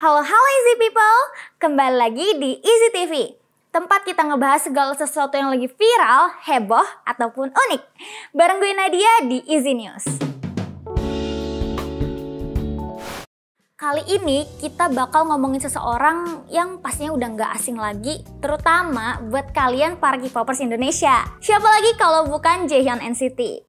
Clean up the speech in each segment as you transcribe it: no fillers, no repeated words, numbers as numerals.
Halo Easy People, kembali lagi di Easy TV. Tempat kita ngebahas segala sesuatu yang lagi viral, heboh, ataupun unik. Bareng gue Nadia di Easy News. Kali ini kita bakal ngomongin seseorang yang pastinya udah nggak asing lagi, terutama buat kalian para K-popers Indonesia. Siapa lagi kalau bukan Jaehyun NCT.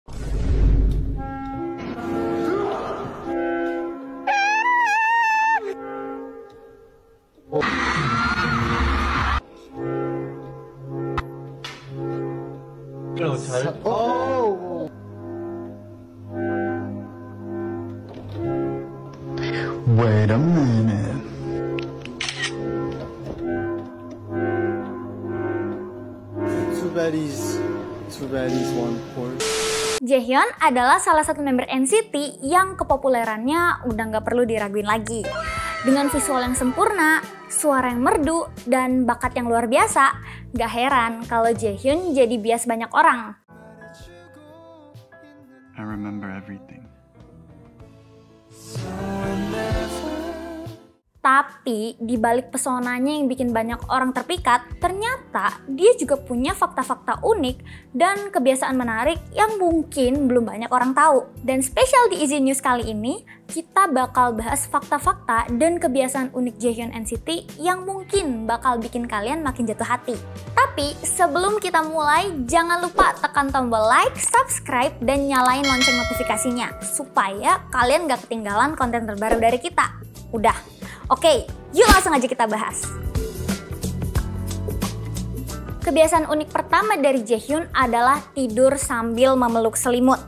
Wait a minute. Two baddies, one porn. Jaehyun adalah salah satu member NCT yang kepopulerannya udah nggak perlu diraguin lagi. Dengan visual yang sempurna, suara yang merdu, dan bakat yang luar biasa, gak heran kalau Jaehyun jadi bias banyak orang. I remember everything. Tapi di balik pesonanya yang bikin banyak orang terpikat, ternyata dia juga punya fakta-fakta unik dan kebiasaan menarik yang mungkin belum banyak orang tahu. Dan spesial di Easy News kali ini, kita bakal bahas fakta-fakta dan kebiasaan unik Jaehyun NCT yang mungkin bakal bikin kalian makin jatuh hati. Tapi sebelum kita mulai, jangan lupa tekan tombol like, subscribe, dan nyalain lonceng notifikasinya supaya kalian gak ketinggalan konten terbaru dari kita. Udah. Oke, yuk langsung aja kita bahas. Kebiasaan unik pertama dari Jaehyun adalah tidur sambil memeluk selimut.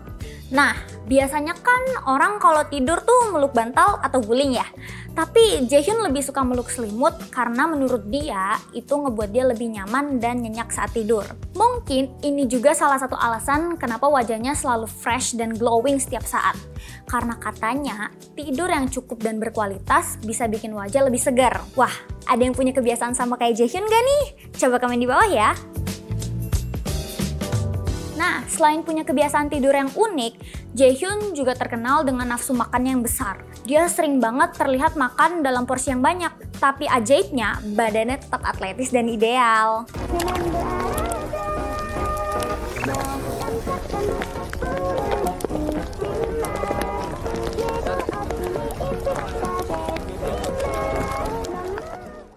Nah, biasanya kan orang kalau tidur tuh meluk bantal atau guling ya. Tapi Jaehyun lebih suka meluk selimut karena menurut dia itu ngebuat dia lebih nyaman dan nyenyak saat tidur. Mungkin ini juga salah satu alasan kenapa wajahnya selalu fresh dan glowing setiap saat. Karena katanya tidur yang cukup dan berkualitas bisa bikin wajah lebih segar. Wah, ada yang punya kebiasaan sama kayak Jaehyun gak nih? Coba komen di bawah ya. Nah, selain punya kebiasaan tidur yang unik, Jaehyun juga terkenal dengan nafsu makan yang besar. Dia sering banget terlihat makan dalam porsi yang banyak, tapi ajaibnya badannya tetap atletis dan ideal.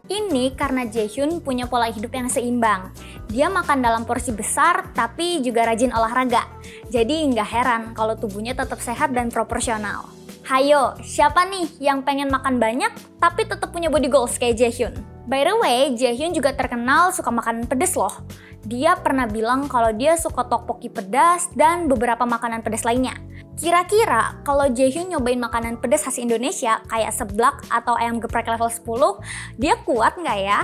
Ini karena Jaehyun punya pola hidup yang seimbang. Dia makan dalam porsi besar tapi juga rajin olahraga. Jadi nggak heran kalau tubuhnya tetap sehat dan proporsional. Hayo, siapa nih yang pengen makan banyak tapi tetap punya body goals kayak Jaehyun? By the way, Jaehyun juga terkenal suka makanan pedas loh. Dia pernah bilang kalau dia suka tteokbokki pedas dan beberapa makanan pedas lainnya. Kira-kira kalau Jaehyun nyobain makanan pedas khas Indonesia kayak seblak atau ayam geprek level 10, dia kuat nggak ya?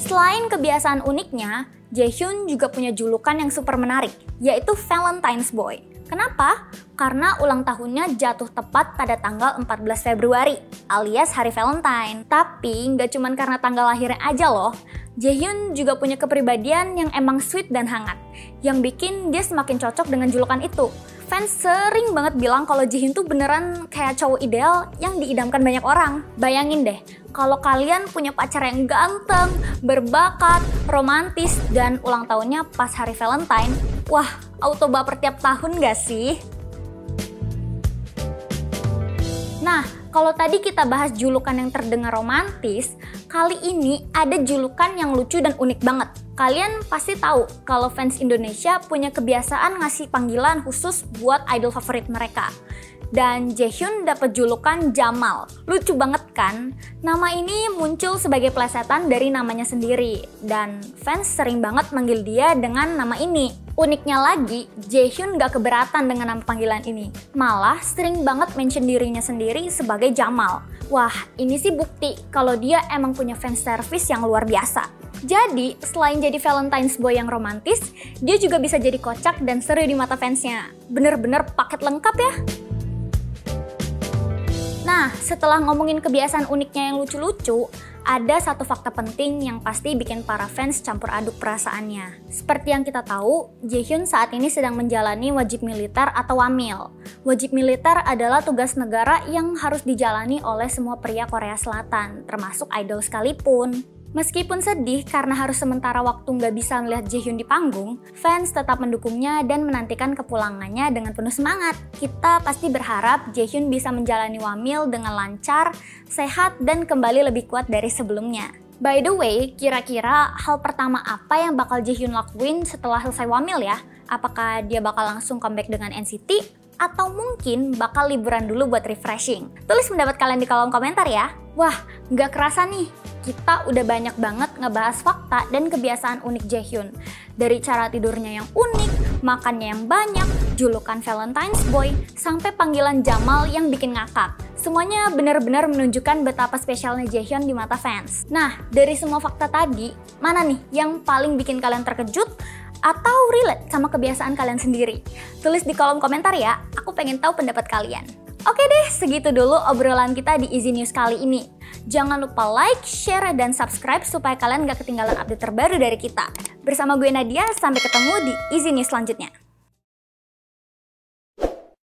Selain kebiasaan uniknya, Jaehyun juga punya julukan yang super menarik, yaitu Valentine's Boy. Kenapa? Karena ulang tahunnya jatuh tepat pada tanggal 14 Februari, alias hari Valentine. Tapi nggak cuma karena tanggal lahirnya aja loh, Jaehyun juga punya kepribadian yang emang sweet dan hangat, yang bikin dia semakin cocok dengan julukan itu. Fans sering banget bilang kalau Jaehyun tuh beneran kayak cowok ideal yang diidamkan banyak orang. Bayangin deh, kalau kalian punya pacar yang ganteng, berbakat, romantis, dan ulang tahunnya pas hari Valentine, wah, auto baper tiap tahun gak sih? Nah, kalau tadi kita bahas julukan yang terdengar romantis, kali ini ada julukan yang lucu dan unik banget. Kalian pasti tahu kalau fans Indonesia punya kebiasaan ngasih panggilan khusus buat idol favorit mereka. Dan Jaehyun dapat julukan Jamal. Lucu banget kan? Nama ini muncul sebagai plesetan dari namanya sendiri. Dan fans sering banget manggil dia dengan nama ini. Uniknya lagi, Jaehyun gak keberatan dengan nama panggilan ini. Malah sering banget mention dirinya sendiri sebagai Jamal. Wah, ini sih bukti kalau dia emang punya fans service yang luar biasa. Jadi, selain jadi Valentine's Boy yang romantis, dia juga bisa jadi kocak dan seru di mata fansnya. Bener-bener paket lengkap ya. Nah, Nah, setelah ngomongin kebiasaan uniknya yang lucu-lucu, ada satu fakta penting yang pasti bikin para fans campur aduk perasaannya. Seperti yang kita tahu, Jaehyun saat ini sedang menjalani wajib militer atau wamil. Wajib militer adalah tugas negara yang harus dijalani oleh semua pria Korea Selatan, termasuk idol sekalipun. Meskipun sedih karena harus sementara waktu nggak bisa melihat Jaehyun di panggung, fans tetap mendukungnya dan menantikan kepulangannya dengan penuh semangat. Kita pasti berharap Jaehyun bisa menjalani wamil dengan lancar, sehat, dan kembali lebih kuat dari sebelumnya. By the way, kira-kira hal pertama apa yang bakal Jaehyun lakuin setelah selesai wamil ya? Apakah dia bakal langsung comeback dengan NCT? Atau mungkin bakal liburan dulu buat refreshing? Tulis pendapat kalian di kolom komentar ya. Wah, nggak kerasa nih, kita udah banyak banget ngebahas fakta dan kebiasaan unik Jaehyun. Dari cara tidurnya yang unik, makannya yang banyak, julukan Valentine's Boy, sampai panggilan Jamal yang bikin ngakak. Semuanya benar-benar menunjukkan betapa spesialnya Jaehyun di mata fans. Nah, dari semua fakta tadi, mana nih yang paling bikin kalian terkejut atau relate sama kebiasaan kalian sendiri? Tulis di kolom komentar ya, aku pengen tahu pendapat kalian. Oke deh, segitu dulu obrolan kita di Easy News kali ini. Jangan lupa like, share, dan subscribe supaya kalian gak ketinggalan update terbaru dari kita. Bersama gue Nadia, sampai ketemu di Easy News selanjutnya.